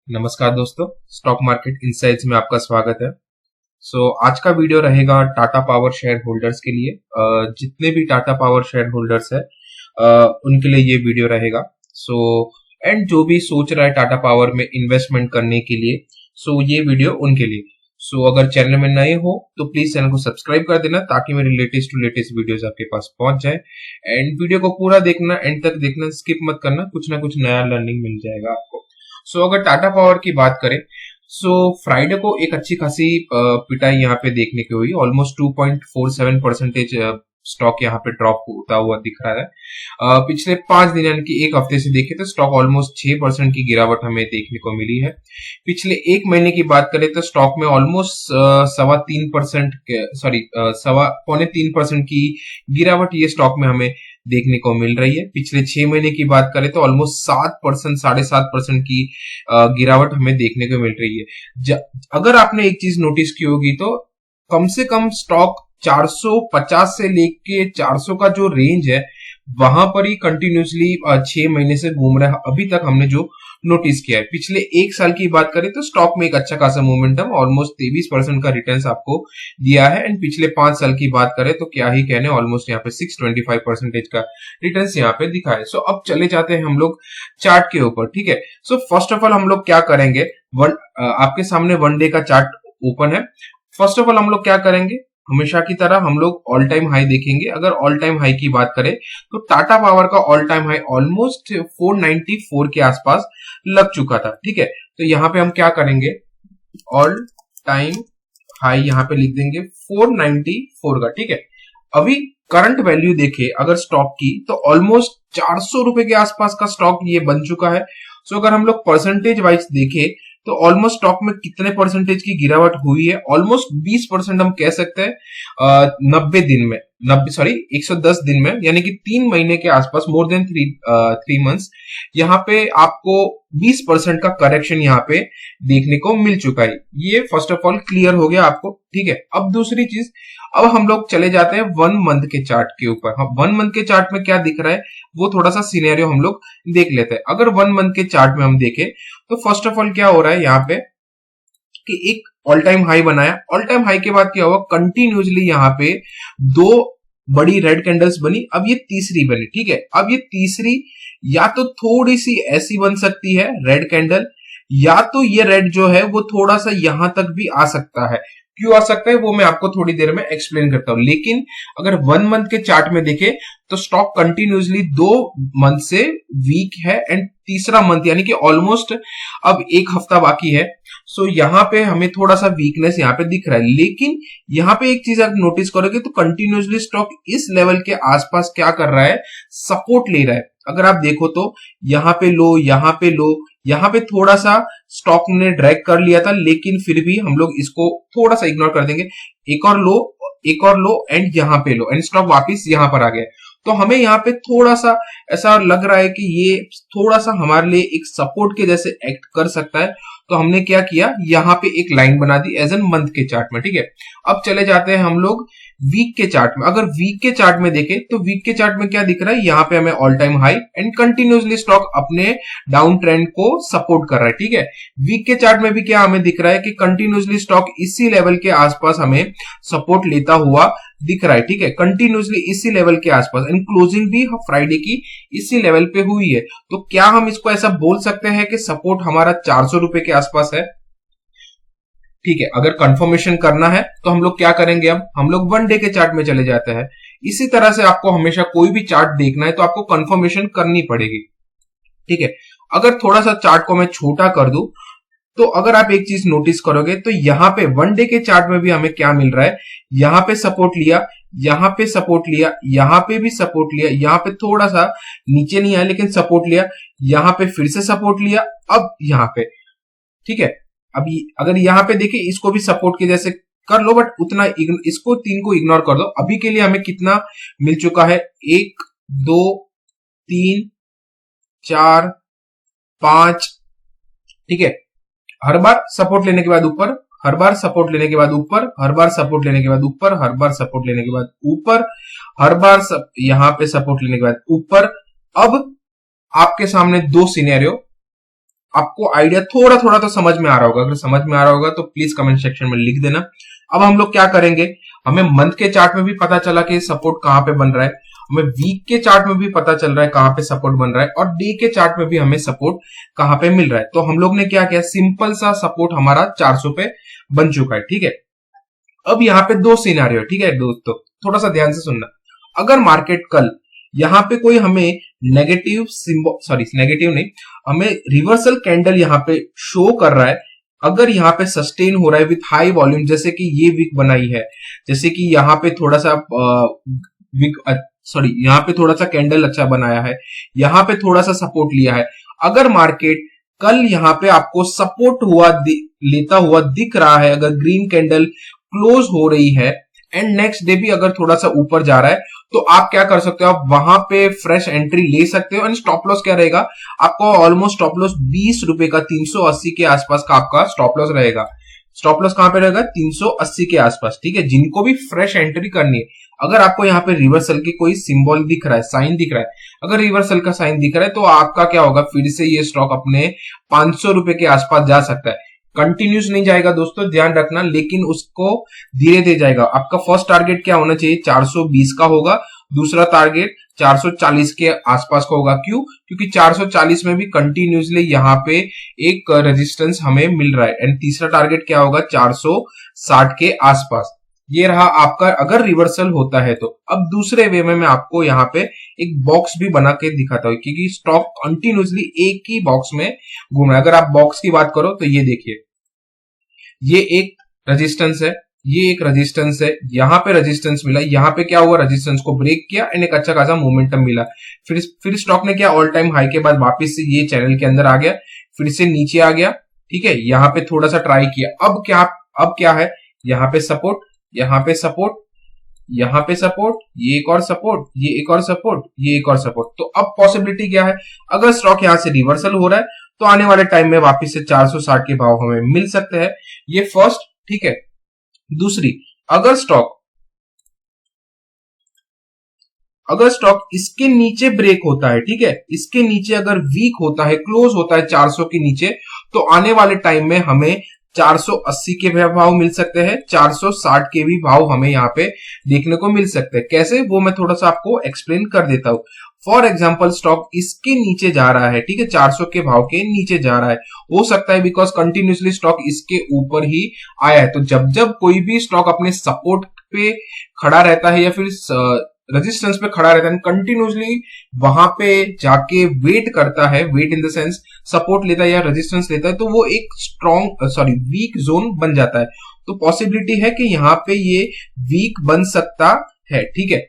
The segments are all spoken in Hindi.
नमस्कार दोस्तों, स्टॉक मार्केट इनसाइट्स में आपका स्वागत है। आज का वीडियो रहेगा टाटा पावर शेयर होल्डर्स के लिए। जितने भी टाटा पावर शेयर होल्डर्स है उनके लिए ये वीडियो रहेगा। एंड जो भी सोच रहा है टाटा पावर में इन्वेस्टमेंट करने के लिए, ये वीडियो उनके लिए। अगर चैनल में नए हो तो प्लीज चैनल को सब्सक्राइब कर देना ताकि मेरे लेटेस्ट टू लेटेस्ट वीडियोस आपके पास पहुंच जाए। एंड वीडियो को पूरा देखना, एंड तक देखना, स्किप मत करना, कुछ ना कुछ नया लर्निंग मिल जाएगा आपको। अगर टाटा पावर की बात करें, फ्राइडे को एक अच्छी खासी पिटाई यहाँ पे देखने को हुई। ऑलमोस्ट 2.47% स्टॉक यहाँ पे ड्रॉप होता हुआ दिख रहा है। पिछले 5 दिन यानी कि एक हफ्ते से देखे तो स्टॉक ऑलमोस्ट 6% की गिरावट हमें देखने को मिली है। पिछले एक महीने की बात करें तो स्टॉक में ऑलमोस्ट 3.25% की गिरावट ये स्टॉक में हमें देखने को मिल रही है। पिछले 6 महीने की बात करें तो ऑलमोस्ट 7%, 7.5% की गिरावट हमें देखने को मिल रही है। अगर आपने एक चीज नोटिस की होगी तो कम से कम स्टॉक 450 से लेके 400 का जो रेंज है वहां पर ही कंटिन्यूसली 6 महीने से घूम रहा है। अभी तक हमने जो नोटिस किया है, पिछले एक साल की बात करें तो स्टॉक में एक अच्छा खासा मोमेंटम, ऑलमोस्ट 23% का रिटर्न्स आपको दिया है। एंड पिछले 5 साल की बात करें तो क्या ही कहने, ऑलमोस्ट यहाँ पे 625% का रिटर्न्स यहाँ पे दिखा है। अब चले जाते हैं हम लोग चार्ट के ऊपर, ठीक है। फर्स्ट ऑफ ऑल हम लोग क्या करेंगे, आपके सामने वन डे का चार्ट ओपन है। फर्स्ट ऑफ ऑल हम लोग क्या करेंगे, हमेशा की तरह हम लोग ऑल टाइम हाई देखेंगे। अगर ऑल टाइम हाई की बात करें तो टाटा पावर का ऑल टाइम हाई ऑलमोस्ट 494 के आसपास लग चुका था, ठीक है। तो यहाँ पे हम क्या करेंगे, ऑल टाइम हाई यहाँ पे लिख देंगे 494 का, ठीक है। अभी करंट वैल्यू देखे अगर स्टॉक की तो ऑलमोस्ट 400 रुपए के आसपास का स्टॉक ये बन चुका है। अगर हम लोग परसेंटेज वाइज देखें तो ऑलमोस्ट स्टॉक में कितने परसेंटेज की गिरावट हुई है, ऑलमोस्ट 20% हम कह सकते हैं 90 दिन में, 110 दिन में, यानी कि 3 महीने के आसपास, मोर देन 3 मंथ्स, यहाँ पे आपको 20% का करेक्शन यहाँ पे देखने को मिल चुका है। ये फर्स्ट ऑफ ऑल क्लियर हो गया आपको, ठीक है। अब दूसरी चीज, अब हम लोग चले जाते हैं 1 मंथ के चार्ट के ऊपर। हाँ, 1 मंथ के चार्ट में क्या दिख रहा है वो थोड़ा सा सिनेरियो हम लोग देख लेते हैं। अगर 1 मंथ के चार्ट में हम देखें तो फर्स्ट ऑफ ऑल क्या हो रहा है यहाँ पे कि एक ऑल टाइम हाई बनाया। ऑल टाइम हाई के बाद क्या हुआ, कंटिन्यूसली यहाँ पे 2 बड़ी रेड कैंडल्स बनी। अब ये तीसरी बनी, ठीक है। अब ये तीसरी या तो थोड़ी सी ऐसी बन सकती है रेड कैंडल, या तो ये रेड जो है वो थोड़ा सा यहां तक भी आ सकता है। क्यों आ सकता है वो मैं आपको थोड़ी देर में एक्सप्लेन करता हूं। लेकिन अगर 1 मंथ के चार्ट में देखे तो स्टॉक कंटिन्यूसली 2 मंथ से वीक है, एंड तीसरा मंथ यानी कि ऑलमोस्ट अब एक हफ्ता बाकी है। यहाँ पे हमें थोड़ा सा वीकनेस यहाँ पे दिख रहा है। लेकिन यहाँ पे एक चीज आप नोटिस करोगे तो कंटिन्यूसली स्टॉक इस लेवल के आसपास क्या कर रहा है, सपोर्ट ले रहा है। अगर आप देखो तो यहाँ पे लो, यहाँ पे लो, यहाँ पे थोड़ा सा स्टॉक ने ड्रैग कर लिया था, लेकिन फिर भी हम लोग इसको थोड़ा सा इग्नोर कर देंगे। एक और लो, एक और लो, एंड यहाँ पे लो, एंड स्टॉक वापस यहाँ पर आ गया। तो हमें यहाँ पे थोड़ा सा ऐसा लग रहा है कि ये थोड़ा सा हमारे लिए एक सपोर्ट के जैसे एक्ट कर सकता है। तो हमने क्या किया, यहाँ पे एक लाइन बना दी एज एन मंथ के चार्ट में, ठीक है। अब चले जाते हैं हम लोग वीक के चार्ट में। अगर वीक के चार्ट में देखें तो वीक के चार्ट में क्या दिख रहा है, यहाँ पे हमें all time high and continuously stock अपने डाउन ट्रेंड को सपोर्ट कर रहा है, ठीक है। वीक के चार्ट में भी क्या हमें दिख रहा है कि कंटिन्यूसली स्टॉक इसी लेवल के आसपास हमें सपोर्ट लेता हुआ दिख रहा है, ठीक है। कंटिन्यूसली इसी लेवल के आसपास, एंड क्लोजिंग भी फ्राइडे की इसी लेवल पे हुई है। तो क्या हम इसको ऐसा बोल सकते हैं कि सपोर्ट हमारा 400 रुपए के आसपास है, ठीक है। अगर कंफर्मेशन करना है तो हम लोग क्या करेंगे, अब हम लोग 1 डे के चार्ट में चले जाते हैं। इसी तरह से आपको हमेशा कोई भी चार्ट देखना है तो आपको कंफर्मेशन करनी पड़ेगी, ठीक है। अगर थोड़ा सा चार्ट को मैं छोटा कर दूं तो अगर आप एक चीज नोटिस करोगे तो यहाँ पे 1 डे के चार्ट में भी हमें क्या मिल रहा है, यहाँ पे सपोर्ट लिया, यहाँ पे सपोर्ट लिया, यहाँ पे भी सपोर्ट लिया, यहाँ पे थोड़ा सा नीचे नहीं आया लेकिन सपोर्ट लिया, यहाँ पे फिर से सपोर्ट लिया, अब यहाँ पे, ठीक है। अभी अगर यहाँ पे देखें इसको भी सपोर्ट के जैसे कर लो, बट उतना इसको 3 को इग्नोर कर दो। अभी के लिए हमें कितना मिल चुका है, 1 2 3 4 5, ठीक है। हर बार सपोर्ट लेने के बाद ऊपर, हर बार सपोर्ट लेने के बाद ऊपर, हर बार सपोर्ट लेने के बाद ऊपर, हर बार सपोर्ट लेने के बाद ऊपर, हर बार यहाँ पे सपोर्ट लेने के बाद ऊपर। अब आपके सामने 2 सिनेरियो आपको आइडिया थोड़ा थोड़ा तो समझ में आ रहा होगा। अगर समझ में आ रहा होगा तो प्लीज कमेंट सेक्शन में लिख देना। अब हम लोग क्या करेंगे, हमें मंथ के चार्ट में भी पता चला कि सपोर्ट कहां पे बन रहा है, हमें वीक के चार्ट में भी पता चल रहा है कहां पे सपोर्ट बन रहा है, और डे के चार्ट में भी हमें सपोर्ट कहां पे मिल रहा है। तो हम लोग ने क्या किया, सिंपल सा सपोर्ट हमारा 400 पे बन चुका है, ठीक है। अब यहाँ पे दो सिनेरियो है, ठीक है दोस्तों, थोड़ा सा ध्यान से सुनना। अगर मार्केट कल यहाँ पे कोई हमें नेगेटिव सिंबल, सॉरी नेगेटिव नहीं, हमें रिवर्सल कैंडल यहाँ पे शो कर रहा है, अगर यहाँ पे सस्टेन हो रहा है विथ हाई वॉल्यूम, जैसे कि ये वीक बनाई है, जैसे कि यहाँ पे थोड़ा सा वीक, सॉरी यहाँ पे थोड़ा सा कैंडल अच्छा बनाया है, यहाँ पे थोड़ा सा सपोर्ट लिया है, अगर मार्केट कल यहाँ पे आपको सपोर्ट हुआ लेता हुआ दिख रहा है, अगर ग्रीन कैंडल क्लोज हो रही है एंड नेक्स्ट डे भी अगर थोड़ा सा ऊपर जा रहा है, तो आप क्या कर सकते हो, आप वहां पे फ्रेश एंट्री ले सकते हो। एंड स्टॉप लॉस क्या रहेगा आपको, ऑलमोस्ट स्टॉप लॉस 20 रुपए का, 380 के आसपास का आपका स्टॉप लॉस रहेगा। स्टॉप लॉस कहां पे रहेगा, 380 के आसपास, ठीक है। जिनको भी फ्रेश एंट्री करनी है, अगर आपको यहाँ पे रिवर्सल की कोई सिंबल दिख रहा है, साइन दिख रहा है, अगर रिवर्सल का साइन दिख रहा है, तो आपका क्या होगा, फिर से ये स्टॉक अपने 500 रुपए के आसपास जा सकता है। कंटिन्यूस नहीं जाएगा दोस्तों, ध्यान रखना, लेकिन उसको धीरे धीरे जाएगा। आपका फर्स्ट टारगेट क्या होना चाहिए, 420 का होगा, दूसरा टारगेट 440 के आसपास का होगा। क्यों, क्योंकि 440 में भी कंटिन्यूसली यहाँ पे एक रेजिस्टेंस हमें मिल रहा है। एंड तीसरा टारगेट क्या होगा, 460 के आसपास। ये रहा आपका अगर रिवर्सल होता है तो। अब दूसरे वे में मैं आपको यहाँ पे एक बॉक्स भी बना के दिखाता हूँ, क्योंकि स्टॉक कंटिन्यूसली एक ही बॉक्स में घूम रहा है। अगर आप बॉक्स की बात करो तो ये देखिए, ये एक रेजिस्टेंस है, ये एक रेजिस्टेंस है, यहाँ पे रेजिस्टेंस मिला, यहाँ पे क्या हुआ, रेजिस्टेंस को ब्रेक किया एंड एक अच्छा खासा मोमेंटम मिला। फिर स्टॉक ने क्या, ऑल टाइम हाई के बाद वापस से ये चैनल के अंदर आ गया, फिर से नीचे आ गया, ठीक है। यहाँ पे थोड़ा सा ट्राई किया, अब क्या है, यहाँ पे सपोर्ट, यहाँ पे सपोर्ट, यहाँ पे सपोर्ट, ये एक और सपोर्ट, ये एक और सपोर्ट, ये एक और सपोर्ट। तो अब पॉसिबिलिटी क्या है, अगर स्टॉक यहाँ से रिवर्सल हो रहा है तो आने वाले टाइम में वापस से 460 के भाव हमें मिल सकते हैं। ये फर्स्ट, ठीक है। दूसरी, अगर स्टॉक इसके नीचे ब्रेक होता है, ठीक है, इसके नीचे अगर वीक होता है, क्लोज होता है 400 के नीचे, तो आने वाले टाइम में हमें 480 के भाव मिल सकते हैं, 460 के भी भाव हमें यहाँ पे देखने को मिल सकते हैं। कैसे, वो मैं थोड़ा सा आपको एक्सप्लेन कर देता हूं। फॉर एग्जाम्पल, स्टॉक इसके नीचे जा रहा है, ठीक है, 400 के भाव के नीचे जा रहा है, हो सकता है बिकॉज कंटिन्यूसली स्टॉक इसके ऊपर ही आया है। तो जब जब कोई भी स्टॉक अपने सपोर्ट पे खड़ा रहता है या फिर रेजिस्टेंस पे खड़ा रहता है, कंटिन्यूसली वहां पे जाके वेट करता है, wait in the sense support लेता है या रेजिस्टेंस लेता है, तो वो एक वीक जोन बन जाता है। तो पॉसिबिलिटी है कि यहाँ पे ये वीक बन सकता है, ठीक है।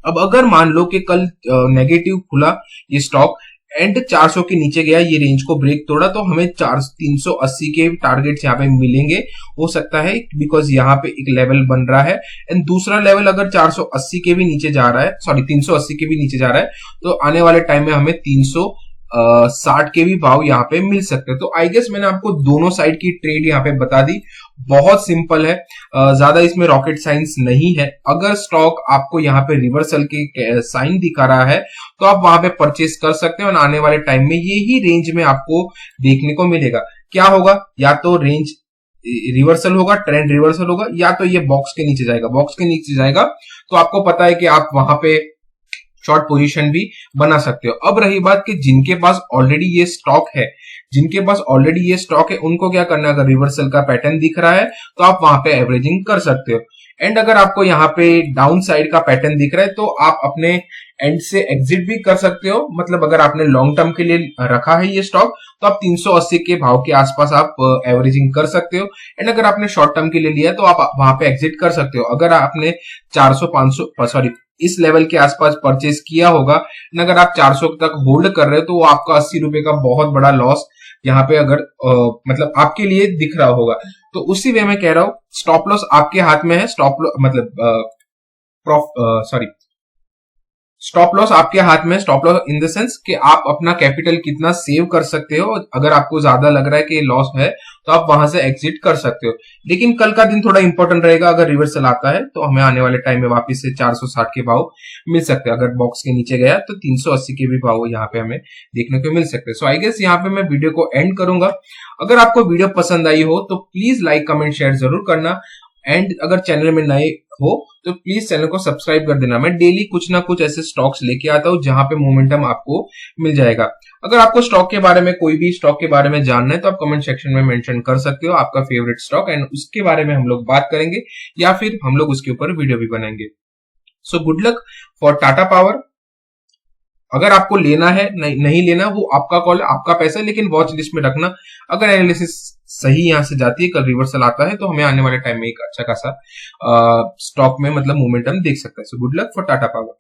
अब अगर मान लो कि कल नेगेटिव खुला ये स्टॉक एंड 400 के नीचे गया, ये रेंज को ब्रेक तोड़ा, तो हमें 380 के टारगेट्स यहाँ पे मिलेंगे, हो सकता है, बिकॉज यहाँ पे एक लेवल बन रहा है। एंड दूसरा लेवल अगर 480 के भी नीचे जा रहा है, 380 के भी नीचे जा रहा है, तो आने वाले टाइम में हमें 360 के भी भाव यहाँ पे मिल सकते हैं। तो आई गेस मैंने आपको दोनों साइड की ट्रेड यहाँ पे बता दी, बहुत सिंपल है, ज्यादा इसमें रॉकेट साइंस नहीं है। अगर स्टॉक आपको यहाँ पे रिवर्सल के साइन दिखा रहा है तो आप वहां पे परचेस कर सकते हैं, और आने वाले टाइम में यही रेंज में आपको देखने को मिलेगा। क्या होगा, या तो रेंज रिवर्सल होगा, ट्रेंड रिवर्सल होगा, या तो ये बॉक्स के नीचे जाएगा। बॉक्स के नीचे जाएगा तो आपको पता है कि आप वहां पे शॉर्ट पोजीशन भी बना सकते हो। अब रही बात कि जिनके पास ऑलरेडी ये स्टॉक है, उनको क्या करना है, अगर रिवर्सल का पैटर्न दिख रहा है तो आप वहां पे एवरेजिंग कर सकते हो। एंड अगर आपको यहाँ पे डाउन साइड का पैटर्न दिख रहा है तो आप अपने एंड से एग्जिट भी कर सकते हो। मतलब अगर आपने लॉन्ग टर्म के लिए रखा है ये स्टॉक, तो आप 380 के भाव के आसपास आप एवरेजिंग कर सकते हो। एंड अगर आपने शॉर्ट टर्म के लिए लिया तो आप वहां पे एग्जिट कर सकते हो। अगर आपने 400 इस लेवल के आसपास परचेस किया होगा, अगर आप 400 तक होल्ड कर रहे हो, तो वो आपका 80 रुपए का बहुत बड़ा लॉस यहाँ पे अगर मतलब आपके लिए दिख रहा होगा। तो उसी वे में कह रहा हूं, स्टॉप लॉस आपके हाथ में है। स्टॉप मतलब स्टॉप लॉस आपके हाथ में, stop loss in the sense कि आप अपना कैपिटल कितना सेव कर सकते हो। अगर आपको ज्यादा लग रहा है कि लॉस है तो आप वहां से एग्जिट कर सकते हो। लेकिन कल का दिन थोड़ा इंपॉर्टेंट रहेगा। अगर रिवर्सल आता है तो हमें आने वाले टाइम में वापस से 460 के भाव मिल सकते हैं। अगर बॉक्स के नीचे गया तो 380 के भी भाव यहाँ पे हमें देखने को मिल सकते हैं। सो आई गेस यहाँ पे मैं वीडियो को एंड करूंगा। अगर आपको वीडियो पसंद आई हो तो प्लीज लाइक कमेंट शेयर जरूर करना। एंड अगर चैनल में नए हो तो प्लीज चैनल को सब्सक्राइब कर देना। मैं डेली कुछ ना कुछ ऐसे स्टॉक्स लेके आता हूँ जहां पे मोमेंटम आपको मिल जाएगा। अगर आपको स्टॉक के बारे में, कोई भी स्टॉक के बारे में जानना है तो आप कमेंट सेक्शन में मेंशन कर सकते हो आपका फेवरेट स्टॉक, एंड उसके बारे में हम लोग बात करेंगे या फिर हम लोग उसके ऊपर वीडियो भी बनाएंगे। So good luck for Tata power. अगर आपको लेना है, नहीं लेना, वो आपका कॉल है, आपका पैसा है, लेकिन वॉच लिस्ट में रखना। अगर एनालिसिस सही यहां से जाती है, कल रिवर्सल आता है, तो हमें आने वाले टाइम में एक अच्छा खासा स्टॉक में मतलब मोमेंटम देख सकता है। So good luck for Tata power.